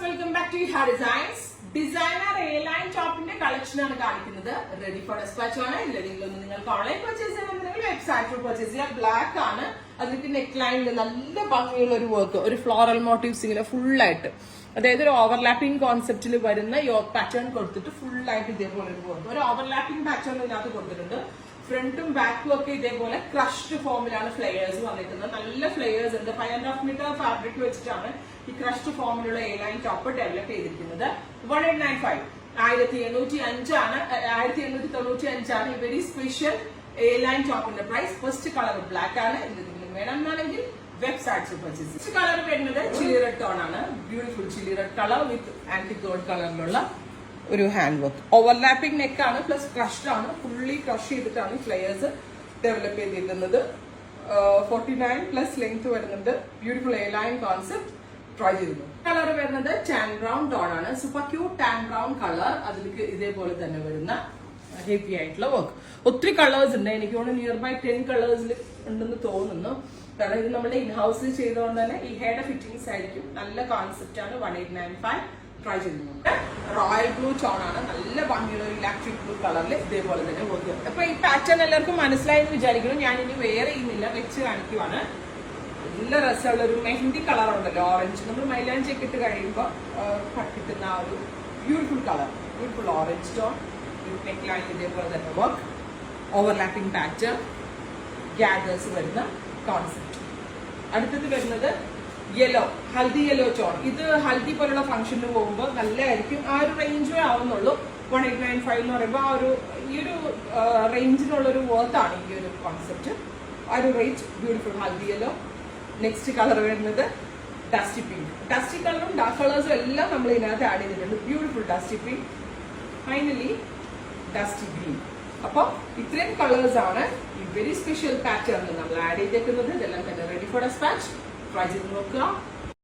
Welcome back to ha designs. Designer A line ടോപ്പിന്റെ collection ആണ് കാണിക്കുന്നത്. റെഡി ഫോർ ഡെസ്പാച്ച് ആണ്. ഇല്ലെങ്കിലും നിങ്ങൾക്ക് ഓൺലൈൻ പർച്ചേസ് ചെയ്യണമെങ്കിൽ വെബ്സൈറ്റിൽ പർച്ചേസ് ചെയ്യാം. ബ്ലാക്ക് ആണ്. അതിലേക്ക് നെക്ക് ലൈനിൽ നല്ല ഭംഗിയുള്ള ഒരു വർക്ക്, ഒരു ഫ്ലോറൽ മോട്ടീവ്സ് ഇങ്ങനെ ഫുൾ ആയിട്ട്, അതായത് ഒരു ഓവർലാപ്പിംഗ് കോൺസെപ്റ്റിൽ വരുന്ന യോക്ക് പാറ്റേൺ കൊടുത്തിട്ട് ഫുൾ ആയിട്ട് ഇതേപോലെ ഒരു വർക്ക്, ഒരു ഓവർലാപ്പിംഗ് പാറ്റേൺ ഇതിനകത്ത് കൊടുത്തിട്ടുണ്ട്. ഫ്രണ്ടും ബാക്കും ഒക്കെ ഇതേപോലെ ക്രഷ്ഡ് ഫോമിലാണ് ഫ്ലെയേഴ്സ് വന്നിരിക്കുന്നത്. നല്ല ഫ്ലെയേഴ്സ് ഉണ്ട്. 5.5 മീറ്റർ ഫാബ്രിക് വെച്ചിട്ടാണ് ഈ ക്രഷ്ഡ് ഫോമിലുള്ള എ ലൈൻ ടോപ്പ് ഡെവലപ്പ് ചെയ്തിരിക്കുന്നത്. 1895 1895 ഈ വെരി സ്പെഷ്യൽ എ ലൈൻ ടോപ്പിന്റെ പ്രൈസ്. ഫസ്റ്റ് കളർ ബ്ലാക്ക് ആണ്. എന്തെങ്കിലും വേണമെന്നാണെങ്കിൽ വെബ്സൈറ്റ്സ് പർച്ചേസ്. ഫസ്റ്റ് കളർ വരുന്നത് ചില്ലി റെഡ് ടോൺ ആണ്. Beautiful chilli red colour with ആന്റി ഗോൾഡ് കളറിലുള്ള ഒരു ഹാൻഡ് വർക്ക്. ഓവർലാപ്പിംഗ് നെക്ക് ആണ്, പ്ലസ് ക്രഷ്ഡ് ആണ്. ഫുള്ളി ക്രഷ് ചെയ്തിട്ടാണ് ഫ്ലെയേഴ്സ് ഡെവലപ്പ് ചെയ്തിരിക്കുന്നത്. 49 പ്ലസ് ലെങ്ത് വരുന്നുണ്ട്. Beautiful A line concept try ചെയ്തിരുന്നു. കളർ വരുന്നത് ടാൻ ബ്രൗൺ ടോൺ ആണ്. Super cute tan brown colour. അതിലേക്ക് ഇതേപോലെ തന്നെ വരുന്ന ഹെവി ആയിട്ടുള്ള വർക്ക്. ഒത്തിരി കളേഴ്സ് ഉണ്ട്. എനിക്ക് തോന്നുന്നു നിയർ ബൈ 10 കളേഴ്സിൽ ഉണ്ടെന്ന് തോന്നുന്നു. കാരണം ഇത് നമ്മുടെ ഇൻ ഹൗസിൽ ചെയ്തുകൊണ്ട് തന്നെ ഈ ഹെയർ ഫിറ്റിംഗ്സ് ആയിരിക്കും. നല്ല കോൺസെപ്റ്റ് ആണ്. 1895 ട്രൈ ചെയ്തിരുന്നു. റോയൽ ബ്ലൂ ടോൺ ആണ്. നല്ല ഭംഗിയുള്ള ഒരു ഇലക്ട്രിക് ബ്ലൂ കളറിൽ ഇതേപോലെ തന്നെ വർക്ക്. അപ്പൊ ഈ പാറ്റേൺ എല്ലാവർക്കും മനസ്സിലായെന്ന് വിചാരിക്കുന്നു. ഞാൻ ഇനി വെയർ ചെയ്യുന്നില്ല, വെച്ച് കാണിക്കുവാണ്. നല്ല രസമുള്ള ഒരു മെഹന്തി കളർ ഉണ്ടല്ലോ, ഓറഞ്ച്. നമ്മൾ മൈലാഞ്ചി ഒക്കെ ഇട്ട് കഴിയുമ്പോൾ കിട്ടുന്ന ആ ഒരു beautiful colour, beautiful orange tone. Neck line ഇതേപോലെ തന്നെ വർക്ക്, ഓവർലാപ്പിംഗ് പാറ്റേൺ, ഗ്യാദേഴ്സ് വരുന്ന കോൺസെപ്റ്റ്. അടുത്തത് വരുന്നത് യെല്ലോ, ഹൽദി യെല്ലോ ടോൺ. ഇത് ഹൽദി പോലുള്ള ഫംഗ്ഷന് പോകുമ്പോൾ നല്ലതായിരിക്കും. ആ ഒരു റേഞ്ചേ ആവുന്നുള്ളൂ. 1895 എന്ന് പറയുമ്പോൾ ആ ഒരു ഈ ഒരു റേഞ്ചിനുള്ള ഒരു വർത്താണ് ഈ ഒരു കോൺസെപ്റ്റ്. ആ ഒരു range. Beautiful haldi yellow. Next colour വരുന്നത് ഡസ്റ്റി പിങ്ക്. ഡസ്റ്റി കളറും ഡാർക്ക് കളേഴ്സും എല്ലാം നമ്മൾ ഇതിനകത്ത് ആഡ് ചെയ്തിട്ടുണ്ട്. Beautiful dusty pink. Finally dusty green. അപ്പൊ ഇത്രയും കളേഴ്സ് ആണ് ഈ വെരി സ്പെഷ്യൽ പാറ്റേണിൽ നമ്മൾ ആഡ് ചെയ്തേക്കുന്നത്. ഇതെല്ലാം തന്നെ റെഡി ഫോർ ഡെസ്പാച്ച്. ട്രൈ ചെയ്ത് നോക്കുക.